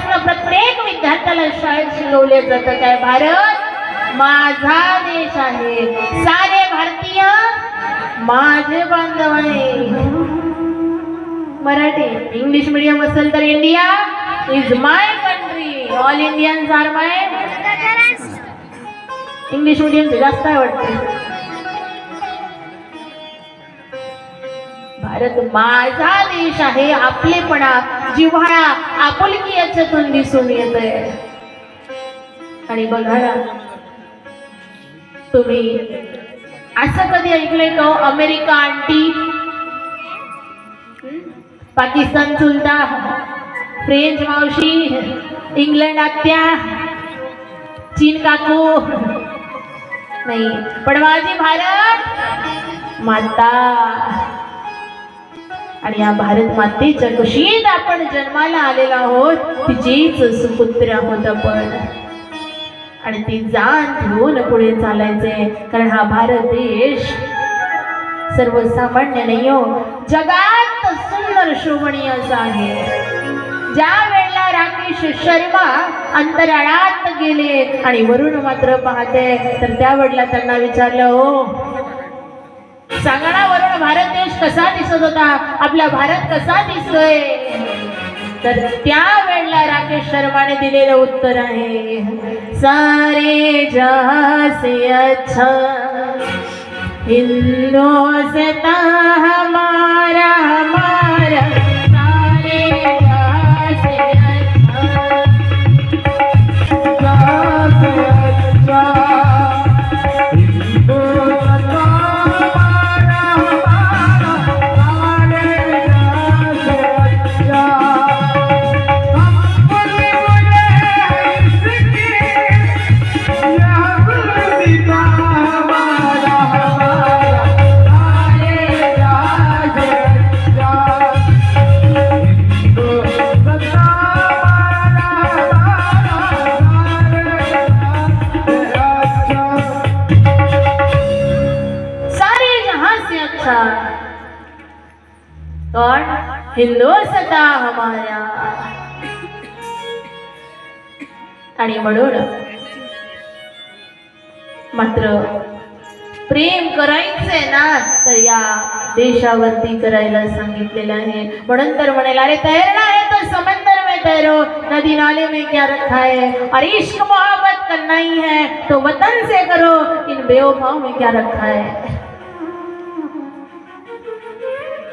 वर्षापासून प्रत्येक विद्यार्थ्याला शाळेत शिकवले जातं काय भारत माझा देश आहे, सारे भारतीय माझे बांधव आहे. मराठी इंग्लिश मीडियम असेल तर India is my country, all Indians are my. English medium जास्त आहे वाटते. भारत माझा देश आहे, आपलेपणा जिव्हाळा आपुलकी याच्यातून दिसून येतंय. आणि बघा ना, तुम्ही असं कधी ऐकलंय का अमेरिका आंटी, पाकिस्तान चुलता, फ्रेंच मावशी, इंग्लंड आत्या, चीन काकू? नाही, पण माझी भारत माता. आणि या भारत मातेच्या कुशीत आपण जन्माला आलेलो आहोत, तिचीच सुपुत्र आहोत आपण. आणि ती जाण ठेवून पुढे चालायचे, कारण हा भारत देश सर्वसामान्य नाही हो, जगात सुंदर शोभनीय असा आहे. ज्या वेळेला राकेश शर्मा अंतराळात गेले आणि वरून मात्र पाहते, तर त्या वेळेला त्यांना विचारलं, हो सांगा ना वरून भारत देश कसा दिसत होता, आपला भारत कसा दिसतोय? तर त्या वेळेला राकेश शर्माने दिलेलं उत्तर आहे, सारे जहां से अच्छा हिंदुस्तान हमारा हमारा, सारे जहां से कौन हिंदुस्तान हमारा. आणि म्हणून मात्र प्रेम करायचंय ना, तर या देशावरती करायला सांगितलेलं आहे. म्हणून तर म्हणाला, अरे तैरना है तो समंदर में तैरो, नदी नाले में क्या रखा है, और इश्क मोहब्बत करना ही है तो वतन से करो, इन बेवफाओं में क्या रखा है.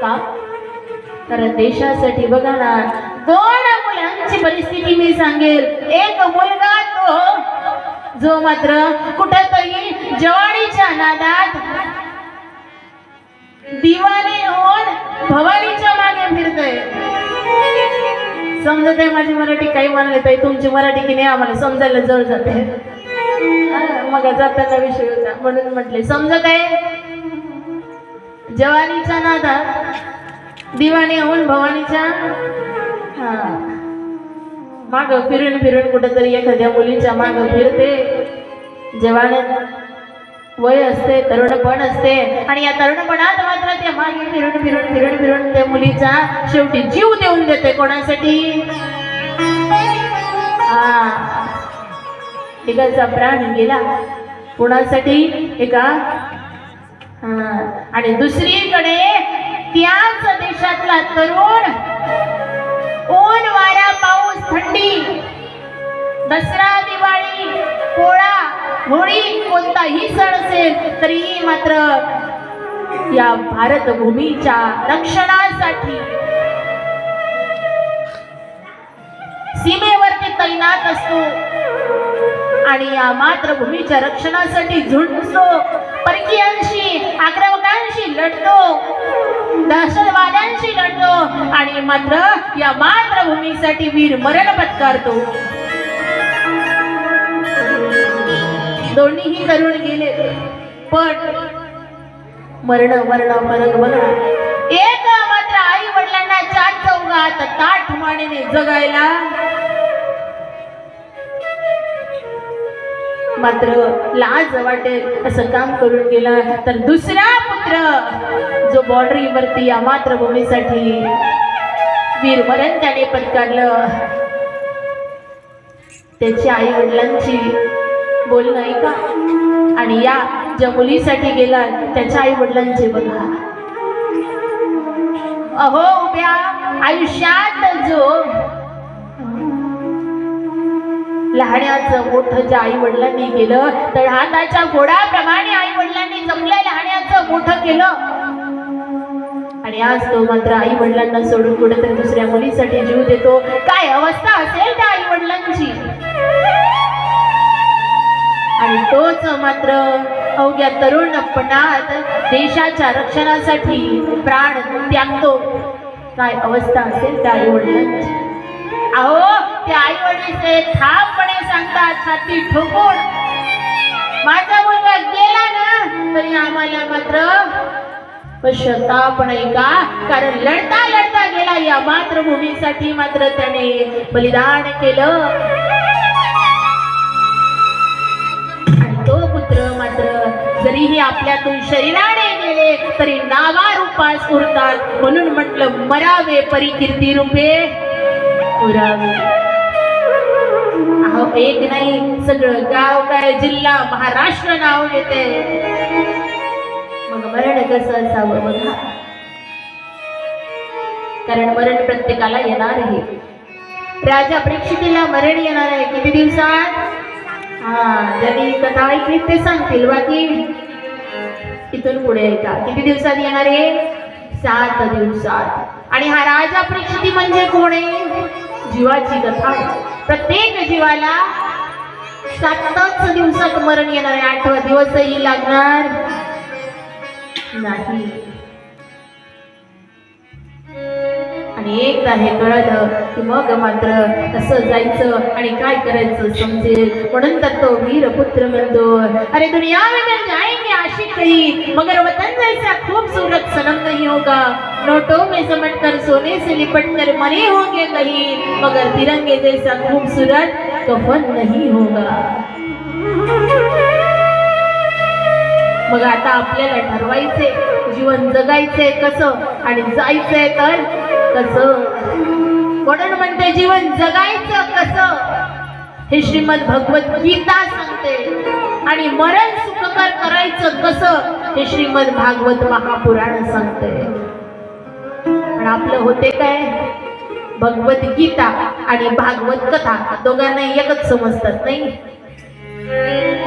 का? तर देशासाठी बघा ना, दोन मुलांची परिस्थिती मी सांगेल. एक मुलगा तो जो मात्र कुठेतरी जवानीच्या नादात दिवाने होऊन भवानीच्या मागे फिरतोय. समजत आहे माझी मराठी? काही म्हणाले ताई तुमची मराठी की नाही आम्हाला समजायला जवळ जाते. मग जाताना विषय होता म्हणून म्हटले समजत आहे. जवानीच्या नादात दिवाणी होऊन भवानीच्या माग फिरून फिरून कुठेतरी एखाद्या मुलीच्या माग फिरते. जवानीत वय असते, तरुणपण असते, आणि या तरुणपणात मात्र त्या मागे फिरून फिरून फिरून फिरून त्या मुलीचा शेवटी जीव देऊन देते. कोणासाठी? एकाचा प्राण गेला. कोणासाठी? एका. आणि दुसरीकडे त्याच देशातला तरुण ऊन वारा पाऊस थंडी, दसरा दिवाळी पोळा होळी कोणताही सण असेल तरी मात्र या भारत भूमीच्या रक्षणासाठी सीमेवरती तैनात असतो आणि या मातृभूमीच्या रक्षणासाठी झुंजतो. परकीयांशी आक्रमकांशी लढतो, दहशतवाद्यांशी लढतो आणि मात्र या मातृभूमीसाठी वीर मरण पत्करतो. दोन्हीही तरुण गेले, पण मरण फरक बघा. एक मात्र आई वडिलांना चार चौघात ताठ मानेने जगायला मात्र लाज वाटेल असं काम करून गेला. तर दुसरा पुत्र जो बॉर्डरीवरती या मातृभूमीसाठी वीर मरण त्याने पत्करलं. त्याची आई वडिलांची बोलणं ऐका आणि या ज्या मुलीसाठी गेला त्याच्या आई वडिलांचे बघा. अहो उभ्या आयुष्यात जो लहाण्याचं मोठं ज्या आई वडिलांनी केलं तर हाताच्या घोडाप्रमाणे आई वडिलांनी जमलं लहाण्याचं मोठं केलं आणि आज तो मात्र आई वडिलांना सोडून कुठेतरी दुसऱ्या मुलीसाठी जीव देतो. काय अवस्था असेल त्या आई वडिलांची. आणि तोच मात्र अवघ्या तरुणपणात देशाच्या रक्षणासाठी प्राण त्यागतो. काय अवस्था असेल त्या आई वडिलांची. अहो ते आई वडील ठामपणे सांगतात छाती ठोकून माझा मुलगा गेला ना तरी आम्हाला मात्र पश्चाताप नाही का, कारण लढता लढता गेला या मातृभूमीसाठी मात्र त्याने बलिदान केलं. आणि तो पुत्र मात्र जरीही आपल्यातून शरीराने गेले तरी नावारूपास उरतात. म्हणून म्हटलं मरावे परी कीर्ती रूपे पुरावे. अहो एक नाही सगळं गाव काय जिल्हा महाराष्ट्र नाव घेते. मग मरण कसं असावं बघा. कारण मरण प्रत्येकाला येणार आहे. राजा परीक्षितीला मरण येणार आहे. किती दिवसात? ज्यांनी कथा ऐकली ते सांगतील. बाकी इथून पुढे ऐका. किती दिवसात येणार आहे? 7 दिवसात. आणि हा राजा परीक्षिती म्हणजे कोण आहे? जीवाची कथा आहे. प्रत्येक जीवाला 7च दिवसात मरण येणार आहे. 8वा दिवसही लागणार नाही. आणि एकदा हे कळलं की मग मात्र कसं जायचं आणि काय करायचं समजेल. म्हणून तर तो वीर पुत्र म्हणतो अरे दुनिया में मिल जाएंगे आशिक कहीं मगर वतन जैसा खूबसूरत सनम नहीं होगा. नोटों में समट कर सोने से लिपट कर मरे होंगे कहीं मगर तिरंगे जैसा खूबसूरत कफन नहीं होगा. मग आता आपल्याला ठरवायचे जीवन जगायचंय कसं आणि जायचंय तर कसं. म्हणून म्हणते जीवन जगायचं कसं हे श्रीमद भगवद्गीता सांगते. आणि मरण सुखकर करायचं कसं हे श्रीमद भागवत महापुराण सांगते. पण आपलं होते काय? भगवद्गीता आणि भागवत कथा दोघांना एकच समजतात नाही.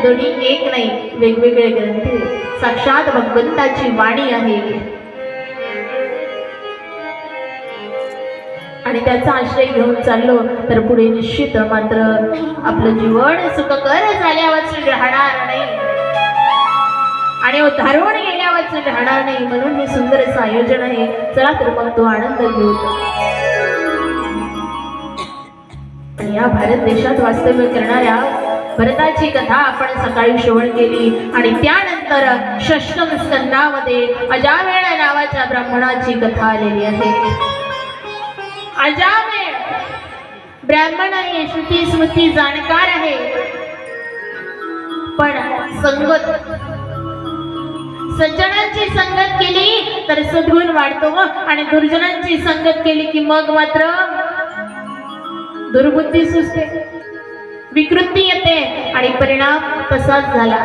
दोन्ही एक नाही, वेगवेगळे ग्रंथ. साक्षात भगवंताची वाणी आहे आणि त्याचा आश्रय घेऊन चाललो तर पुढे निश्चित मात्र आपलं जीवन सुखकर झाल्यावर राहणार नाही आणि धारून गेल्यावर राहणार नाही. म्हणून हे सुंदर असं आयोजन आहे. चला तर मग तो आनंद घेऊ. आणि या भारत देशात वास्तव्य करणाऱ्या भरताची कथा आपण सकाळी श्रवण केली आणि त्यानंतर 6ष्टम स्कंदामध्ये अजामेळ नावाच्या ब्राह्मणाची कथा आलेली आहे. अजामेळ ब्राह्मण आहे, श्रुती स्मृती जाणकार आहे, पण संगत सज्जनांची संगत केली तर सद्गुण वाढतो आणि दुर्जनांची संगत केली की मग मात्र दुर्बुद्धी सुचते, विकृती येते आणि परिणाम तसाच झाला.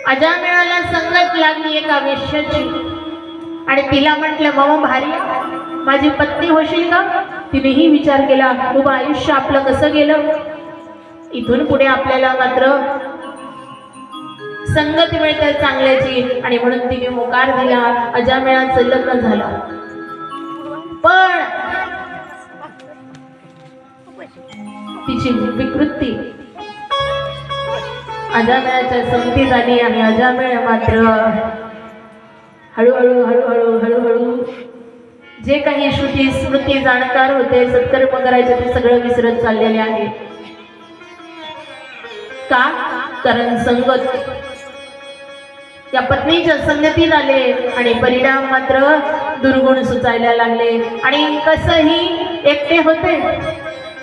अजामेळाला संगत लागली एका वेश्याची आणि तिला म्हटलं मम भारी माझी पत्नी होशील का. तिनेही विचार केला उभं आयुष्य आपलं कसं गेलं. इथून पुढे आपल्याला मात्र संगत मिळते चांगल्याची आणि म्हणून तिने मोकार दिला. अजामेळाचं लग्न झालं. पण तिची विकृती अजामेळाच्या संगती झाली आणि अजामेळ मात्र हळूहळू हळूहळू हळूहळू जे काही श्रुती स्मृती जाणकार होते, सत्कर्म करायचे ते सगळं विसरत चाललेले आहे. का? कारण संगत या पत्नीच्या संगतीत आले आणि परिणाम मात्र दुर्गुण सुचायला लागले. आणि कसंही एकटे होते,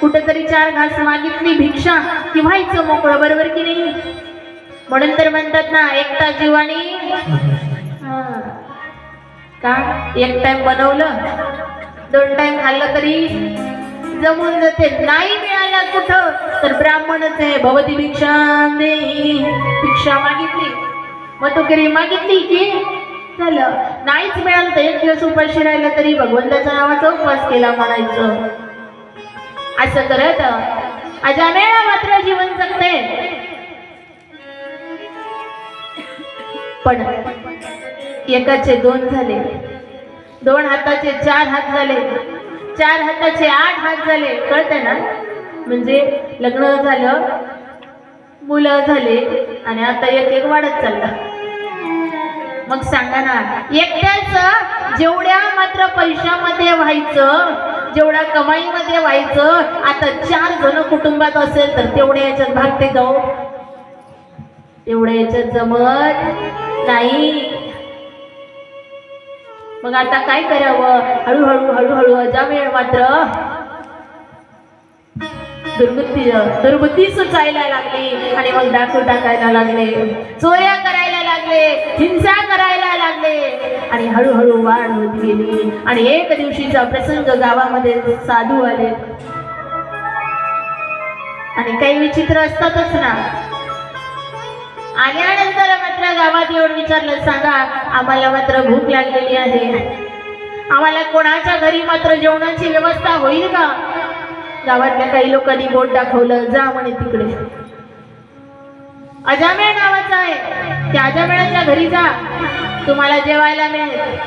कुठेतरी 4 घास मागितली भिक्षा की व्हायचं मोकळं, बरोबर की नाही. म्हणून तर म्हणतात ना एकटा जीवानी का. 1 टाइम बनवलं 2 टाइम खाल्लं तरी जमून जाते. नाही मिळाला कुठं तर ब्राह्मणच आहे. भवती भिक्षा देही, भिक्षा मागितली मग तो गिरी मागितली की झालं. नाहीच मिळालं तर एक दिवस उपाशी राहिला तरी भगवंताच्या नावाचा उपवास केला म्हणायचं. असं करत अजामेळा मात्र जीवन जगते. पण एकाचे 2 झाले, 2 हाताचे 4 हात झाले, 4 हाताचे 8 हात झाले. कळतंय ना? म्हणजे लग्न झालं, मुलं झाले आणि आता एक एक वाढत चाललं. मग सांगा ना, एकट्याच जेवढ्या मात्र पैशामध्ये व्हायचं, जेवढ्या कमाईमध्ये व्हायचं, आता 4 जण कुटुंबात असेल तर तेवढ्या याच्यात भागते जाऊ, तेवढ्या याच्यात जमत नाही. मग आता काय करावं? हळूहळू हळूहळू अजामेळ मात्र दुर्बुद्धी सुचायला लागली आणि मग डाकू टाकायला लागले, चोऱ्या करायला लागले, हिंसा करायला लागले आणि हळूहळू वाढ होत गेली. आणि एक दिवशीचा प्रसंग, गावामध्ये साधू आले आणि काही विचित्र असतातच ना. आल्यानंतर मात्र गावात येऊन विचारलं, सांगा आम्हाला मात्र भूक लागलेली आहे, आम्हाला कोणाच्या घरी मात्र जेवणाची व्यवस्था होईल का? गावातल्या काही लोकांनी बोट दाखवलं, जा म्हणे तिकडे अजामेळ नावाचा आहे, त्या अजामेळाच्या घरी जा, तुम्हाला जेवायला मिळेल.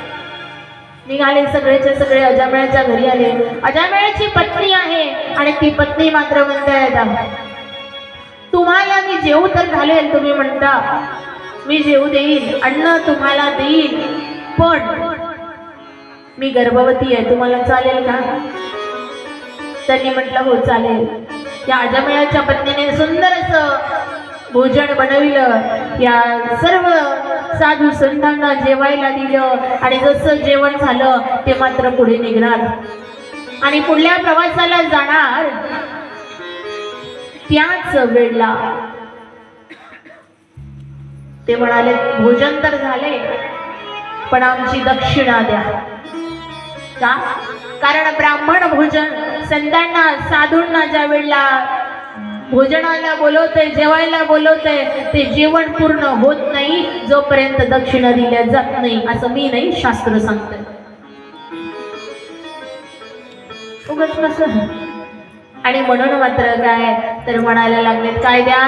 निघाले सगळेच्या सगळे अजामेळाच्या घरी आले. अजामेळाची पत्नी आहे आणि ती पत्नी मात्र म्हणते, तुम्हाला मी जेवू तर घालेल, तुम्ही म्हणता मी जेवू देईल, अन्न तुम्हाला देईल, पण मी गर्भवती आहे, तुम्हाला चालेल का? त्यांनी म्हटलं हो चालेल. या अजामेळाच्या पत्नीने सुंदर असं भोजन बनविलं, या सर्व साधू संतांना जेवायला दिलं आणि जसं जेवण झालं ते मात्र पुढे निघणार आणि पुढल्या प्रवासाला जाणार. त्याच वेळेला ते म्हणाले, भोजन तर झाले पण आमची दक्षिणा द्या. का? कारण ब्राह्मण भोजन संतांना साधूंना ज्या वेळेला भोजनाला बोलवते, जेवायला बोलवते, ते जेवण पूर्ण होत नाही जोपर्यंत दक्षिणा दिल्या जात नाही. असं मी नाही, शास्त्र सांगते. उगाच कसं? आणि म्हणून मात्र काय तर म्हणायला लागले, काय द्या?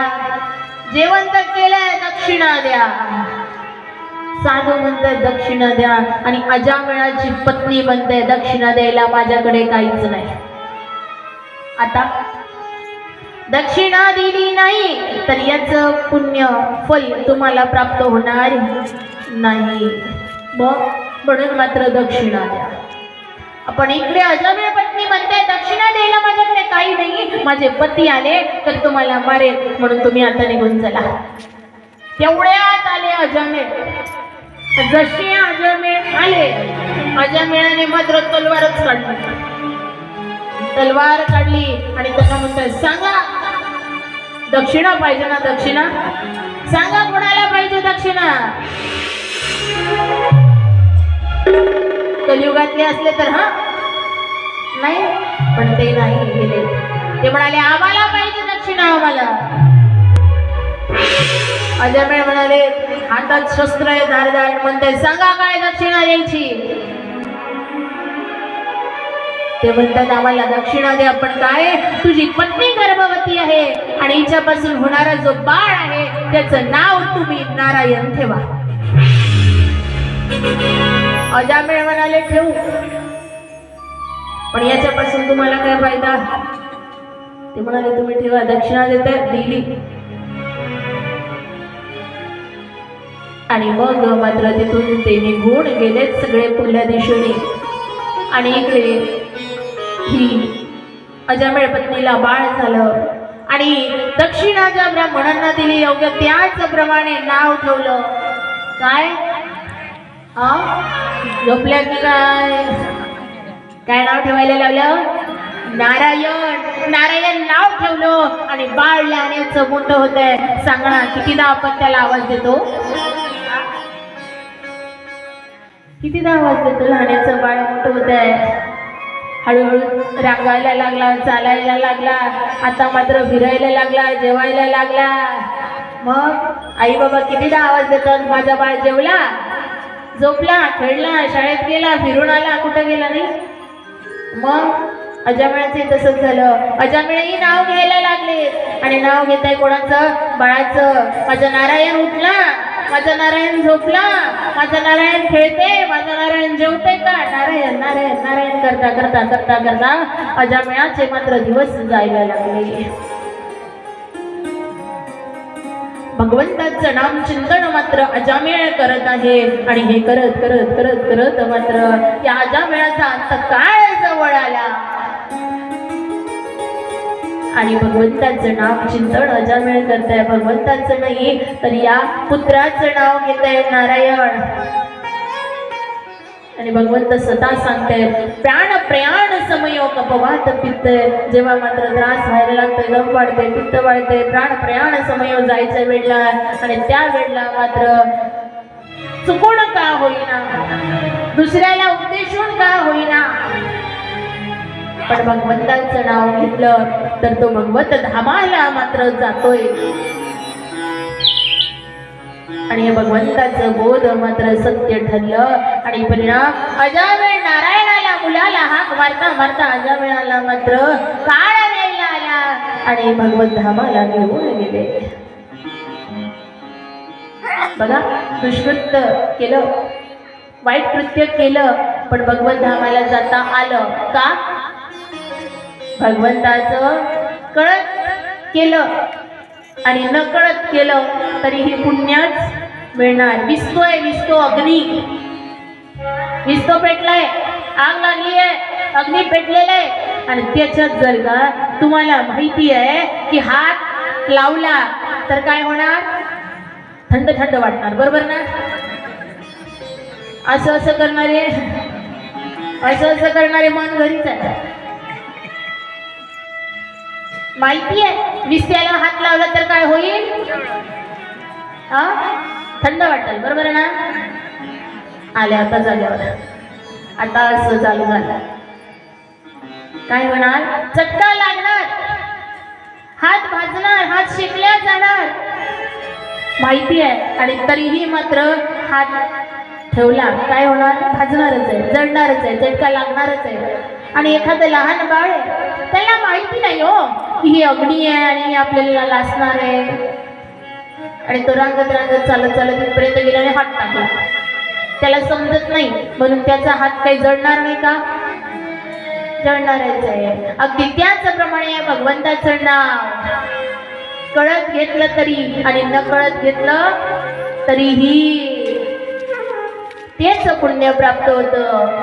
जेवण तर केलंय, दक्षिणा द्या. साधू म्हणते दक्षिणा द्या आणि अजामेळाची पत्नी म्हणते दक्षिणा द्यायला माझ्याकडे काहीच नाही. आता दक्षिणा दिली नाही तर याचं पुण्य फल तुम्हाला प्राप्त होणार नाही. मग म्हणून मात्र दक्षिणा द्या. आपण इकडे अजामेळ पत्नी म्हणते दक्षिणा द्यायला माझ्याकडे काही नाही, माझे पती आले तर तुम्हाला मारेल, म्हणून तुम्ही आता निघून चला. तेवढ्यात आले अजामेळ. जशी अजामेळ आले, अजामेळाने मात्र तलवारच काढली. तलवार काढली आणि त्यांना म्हणतात, सांगा दक्षिणा पाहिजे ना? दक्षिणा सांगा, कोणाला पाहिजे दक्षिणा? कलियुगातले असले तर हा नाही, पण ते नाही गेले. ते म्हणाले आम्हाला पाहिजे दक्षिणा, आम्हाला. अजामेळ म्हणाले, हातात शस्त्र आहे धारदार, म्हणते सांगा काय दक्षिणा द्यायची? ते म्हणतात आम्हाला दक्षिणा द्या, पण काय? तुझी पत्नी गर्भवती आहे आणि हिच्यापासून होणारा जो बाळ आहे त्याचं नाव तुम्ही नारायण ठेवा. अजामेळ म्हणाले ठेवू, पण याच्यापासून तुम्हाला काय फायदा? ते म्हणाले तुम्ही ठेवा. दक्षिणा देता दिली आणि मग मात्र तिथून ते निघून गेलेत सगळे पुढल्या दिशेने. आणि इकडे ही अजामेळ पत्नीला बाळ झालं आणि दक्षिणा ज्या ब्राह्मणांना दिली योग्य त्याचप्रमाणे नाव ठेवलं. काय झोपल्या की काय? काय नाव ठेवायला लावलं? नारायण. नारायण नाव ठेवलं आणि बाळ लहाण्याचं मोठं होतंय. सांगणा कितीदा आपण त्याला आवाज देतो? कितीदा आवाज देतो? लहाण्याचं बाळ मोठं होतंय. हळूहळू रांगायला लागला, चालायला लागला, आता मात्र फिरायला लागला, जेवायला लागला. मग आई बाबा कितीदा आवाज देतात, माझा बाळ जेवला, झोपला, खेळला, शाळेत गेला, फिरून आला, कुठं गेला नाही. मग अजामिळाचे तसंच झालं. अजामिळही नाव घ्यायला लागले आणि नाव घेत आहे कोणाचं? बाळाचं. माझा नारायण उठला, माझा नारायण झोपला, माझा नारायण खेळते, माझा नारायण जेवते का? नारायण नारायण नारायण करता करता करता करता अजामिळाचे मात्र दिवस जायला लागले. भगवंताचं नाम चिंतन मात्र अजामिळ करत आहे आणि हे करत करत करत करत मात्र या अजामिळाचा अंतकाळ जवळ आला आणि भगवंताचं नाम चिंतन अजामिळ करत आहे. भगवंताचं नाही तर या पुत्राचं नाव घेत आहे नारायण. आणि भगवंत स्वतः सांगते, प्राण प्रयाण समयो कपवात पित्त. जेव्हा मात्र त्रास व्हायला लागतोय, दम वाढते, पित्त वाढते, प्राण प्रयाण समयो जायच्या वेळेला आणि त्या वेळेला मात्र चुकून का होईना, दुसऱ्याला उद्देशून का होईना, पण भगवंताचं नाव घेतलं तर तो भगवत धामाला मात्र जातोय. आणि हे भगवंताचं बोध मात्र सत्य ठरलं आणि परिणाम अजामिळ नारायणाला मुलाला हाक मारता मारता अजामिळाला मात्र काळ न्यायला आला आणि भगवत धामाला घेऊन गेले. बघा, दुष्कृत्य केलं, वाईट कृत्य केलं, पण भगवत धामाला जाता आलं का? भगवंताचं कळत केलं आणि न कळत केलं तरीही पुण्याच मिळणार. विस्तोय, विस्तो अग्नी, विस्तो पेटलाय, आग लागली आहे, अग्नी पेटलेला आहे आणि त्याच्यात जर का तुम्हाला माहिती आहे की हात लावला तर काय होणार? थंड थंड वाटणार, बरोबर ना? असं असं करणारे मन घरीच आहे. माहिती आहे विस्त्याला हात लावला तर काय होईल? थंड वाटेल, बरोबर ना? आले आता जाग्यावर, आता असं चालू झालं. काय होणार? चटका लागणार, हात भाजणार, हात शेकल्या जाणार, माहिती आहे आणि तरीही मात्र हात ठेवला, काय होणार? भाजणारच आहे, जळणारच आहे, चटका लागणारच आहे. आणि एखादं लहान बाळ आहे, त्याला माहिती नाही हो की ही अग्नी आहे आणि आपल्याला लासणार आहे, आणि तो रांगत रांगत चालत चालत इथपर्यंत गेला आणि हात टाकला. त्याला समजत नाही म्हणून त्याचा हात काही जळणार नाही का? जळणारच आहे. अगदी त्याचप्रमाणे भगवंताचं नाव कळत घेतलं तरी आणि न कळत घेतलं तरीही तेच पुण्य प्राप्त होतं.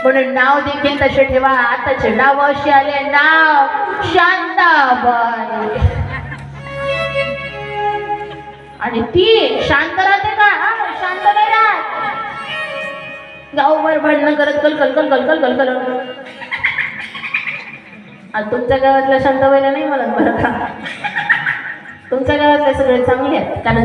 म्हणून नाव देखील तसे ठेवा. आताचे नाव असे आले, नाव शांताबाई, आणि ती शांत राहते का? शांत नाही राहत, गावभर भांडणं करत कल कल कल कल कल कल कल. तुमच्या गावातल्या शांताबाईला नाही म्हणत बरं का, तुमच्या गावातले सगळे चांगले आहेत, कारण